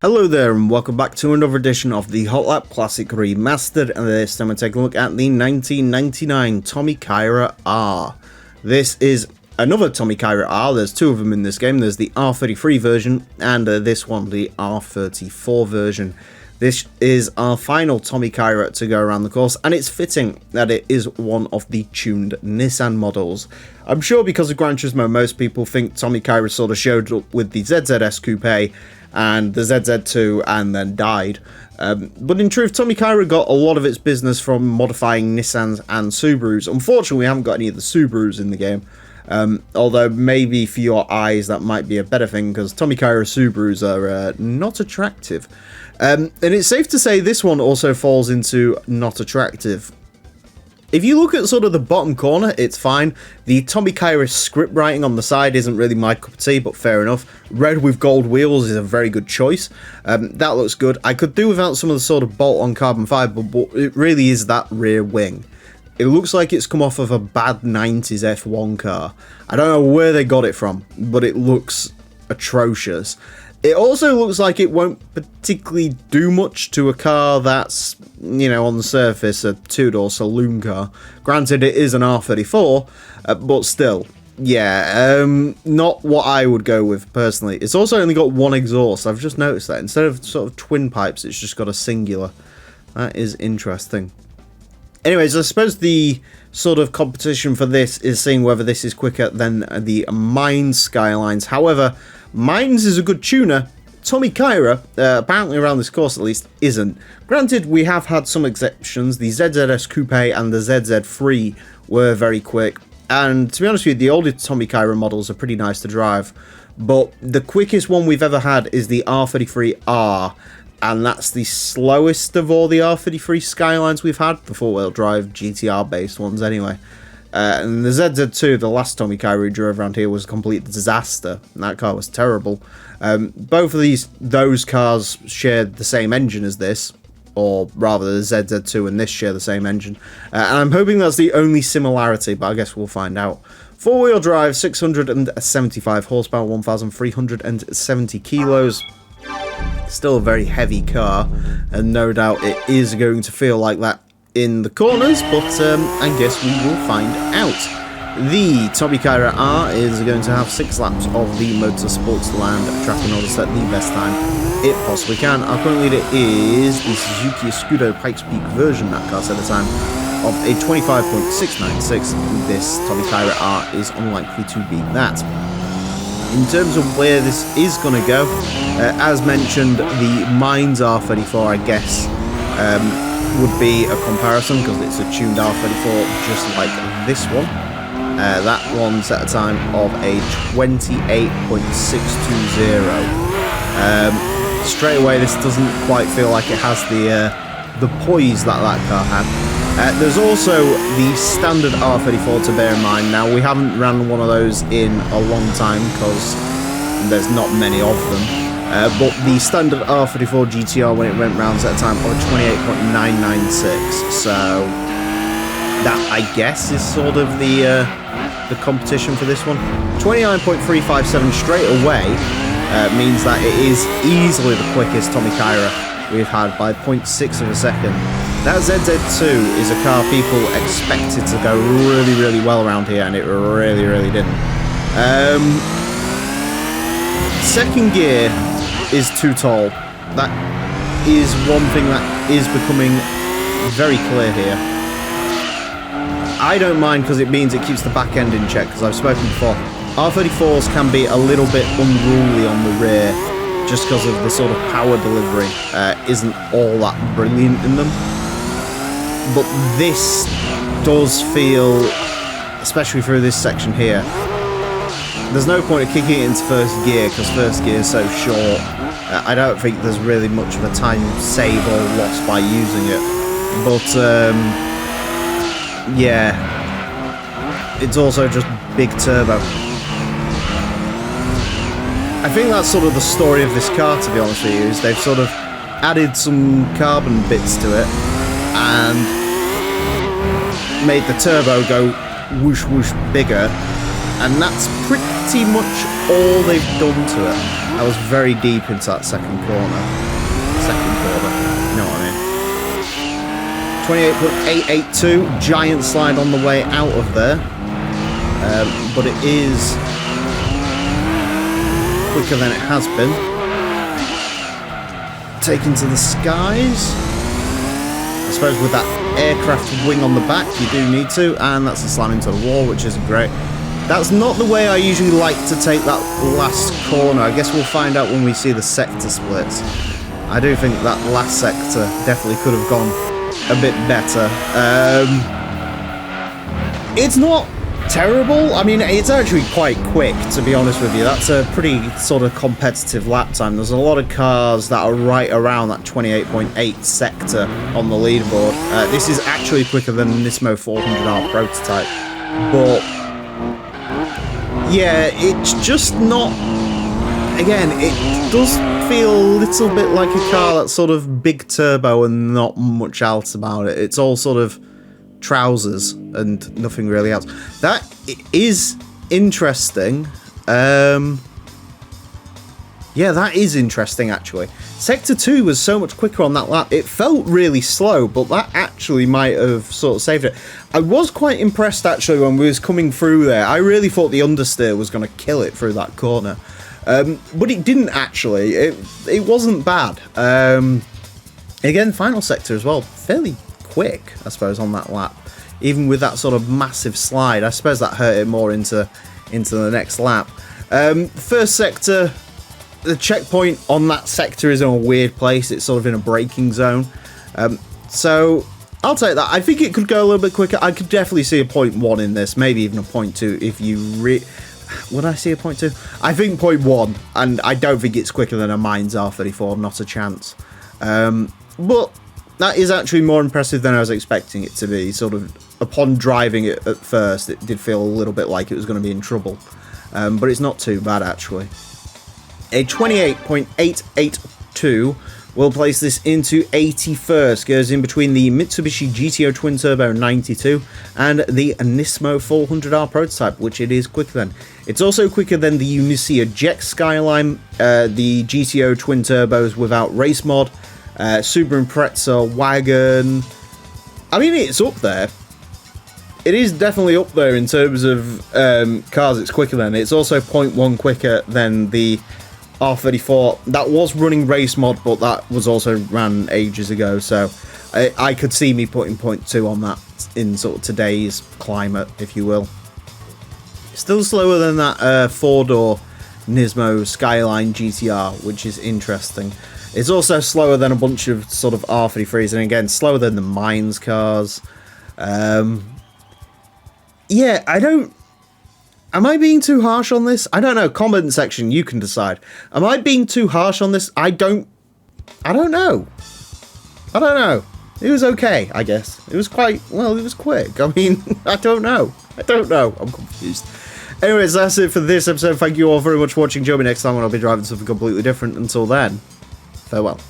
Hello there and welcome back to another edition of the Hot Lap Classic Remastered, and this time we're taking a look at the 1999 Tommykaira R. This is another Tommykaira R. There's two of them in this game. There's the R33 version and this one, the R34 version. This is our final Tommykaira to go around the course, and it's fitting that it is one of the tuned Nissan models. I'm sure because of Gran Turismo, most people think Tommykaira sort of showed up with the ZZS Coupe and the ZZ2 and then died. But in truth, Tommykaira got a lot of its business from modifying Nissans and Subarus. Unfortunately, we haven't got any of the Subarus in the game. Although maybe for your eyes that might be a better thing, because Tommykaira Subarus are not attractive. And it's safe to say this one also falls into not attractive. If you look at sort of the bottom corner, it's fine. The Tommykaira script writing on the side isn't really my cup of tea, but fair enough. Red with gold wheels is a very good choice. That looks good. I could do without some of the sort of bolt-on carbon fibre, but it really is that rear wing. It looks like it's come off of a bad 90s F1 car. I don't know where they got it from, but it looks atrocious. It also looks like it won't particularly do much to a car that's, you know, on the surface a two-door saloon car. Granted, it is an R34, but still, yeah, not what I would go with personally. It's also only got one exhaust. I've just noticed that. Instead of sort of twin pipes, it's just got a singular. That is interesting. Anyways, I suppose the sort of competition for this is seeing whether this is quicker than the Mines Skylines. However, Mines is a good tuner. Tommykaira, apparently around this course at least, isn't. Granted, we have had some exceptions. The ZZS Coupe and the ZZ3 were very quick. And to be honest with you, the older Tommykaira models are pretty nice to drive. But the quickest one we've ever had is the R33R. And that's the slowest of all the R33 Skylines we've had, the four-wheel drive GTR based ones anyway. And the ZZ2, the last Tommykaira we drove around here, was a complete disaster. And that car was terrible. Both of those cars shared the same engine as this, or rather the ZZ2 and this share the same engine. And I'm hoping that's the only similarity, but I guess we'll find out. Four-wheel drive, 675 horsepower, 1,370 kilos. Still a very heavy car, and no doubt it is going to feel like that in the corners, but I guess we will find out. The Tommykaira R is going to have 6 laps of the Motorsports Land track in order to set the best time it possibly can. Our current leader is the Suzuki Escudo Pikes Peak version. That car set a time of a 25.696. This Tommykaira R is unlikely to beat that. In terms of where this is going to go, as mentioned, the Mines R34, I guess, would be a comparison because it's a tuned R34 just like this one. That one set a time of a 28.620. Straight away, this doesn't quite feel like it has the poise that car had. There's also the standard R34 to bear in mind. Now, we haven't ran one of those in a long time because there's not many of them. But the standard R34 GTR, when it went round, set a time of 28.996. So that, I guess, is sort of the competition for this one. 29.357 straight away means that it is easily the quickest Tommykaira we've had by 0.6 of a second. That ZZ2 is a car people expected to go really, really well around here, and it really, really didn't. Second gear is too tall. That is one thing that is becoming very clear here. I don't mind because it means it keeps the back end in check, because I've spoken before. R34s can be a little bit unruly on the rear just because of the sort of power delivery isn't all that brilliant in them. But this does feel, especially through this section here, there's no point of kicking it into first gear because first gear is so short. I don't think there's really much of a time save or loss by using it. But, yeah, it's also just big turbo. I think that's sort of the story of this car, to be honest with you, is they've sort of added some carbon bits to it and made the turbo go whoosh whoosh bigger, And that's pretty much all they've done to it. I was very deep into that second corner. You know what I mean? 28.882, giant slide on the way out of there. But it is quicker than it has been. Taken to the skies. I suppose with that aircraft wing on the back, you do need to, and that's a slam into the wall, which isn't great. That's not the way I usually like to take that last corner. I guess we'll find out when we see the sector splits. I do think that last sector definitely could have gone a bit better. It's not terrible. I mean, it's actually quite quick, to be honest with you. That's a pretty sort of competitive lap time. There's a lot of cars that are right around that 28.8 sector on the leaderboard. This is actually quicker than the Turismo 400R prototype, but yeah, it's just not. Again, it does feel a little bit like a car that's sort of big turbo and not much else about it. It's all sort of trousers and nothing really else. That is interesting. Yeah, that is interesting, actually. Sector 2 was so much quicker on that lap. It felt really slow, but that actually might have sort of saved it. I was quite impressed, actually, when we was coming through there. I really thought the understeer was going to kill it through that corner. But it didn't, actually. It wasn't bad. Again, final sector as well. Fairly quick, I suppose, on that lap. Even with that sort of massive slide. I suppose that hurt it more into the next lap. First sector, the checkpoint on that sector is in a weird place. It's sort of in a braking zone. So I'll take that. I think it could go a little bit quicker. I could definitely see a 0.1 in this, maybe even a 0.2 if you would I see a 0.2? I think 0.1, and I don't think it's quicker than a Mines R34, not a chance. But that is actually more impressive than I was expecting it to be. Sort of, upon driving it at first, it did feel a little bit like it was going to be in trouble. But it's not too bad, actually. A 28.882 will place this into 81st. Goes in between the Mitsubishi GTO Twin Turbo 92 and the Turismo 400R prototype, which it is quicker than. It's also quicker than the Unisia Jet Skyline, the GTO Twin Turbos without race mod, Subaru Impreza Wagon. I mean, it's up there. It is definitely up there in terms of cars it's quicker than. It's also 0.1 quicker than the R34. That was running race mod, but that was also ran ages ago, so I could see me putting 0.2 on that in sort of today's climate, if you will. Still slower than that four-door Turismo Skyline GTR, which is interesting. It's also slower than a bunch of sort of R33s, and again, slower than the Mines cars. Yeah, I don't... Am I being too harsh on this? I don't know. Comment section, you can decide. Am I being too harsh on this? I don't know. I don't know. It was okay, I guess. It was quite... Well, it was quick. I mean, I don't know. I'm confused. Anyways, that's it for this episode. Thank you all very much for watching. Join me next time when I'll be driving something completely different. Until then, farewell.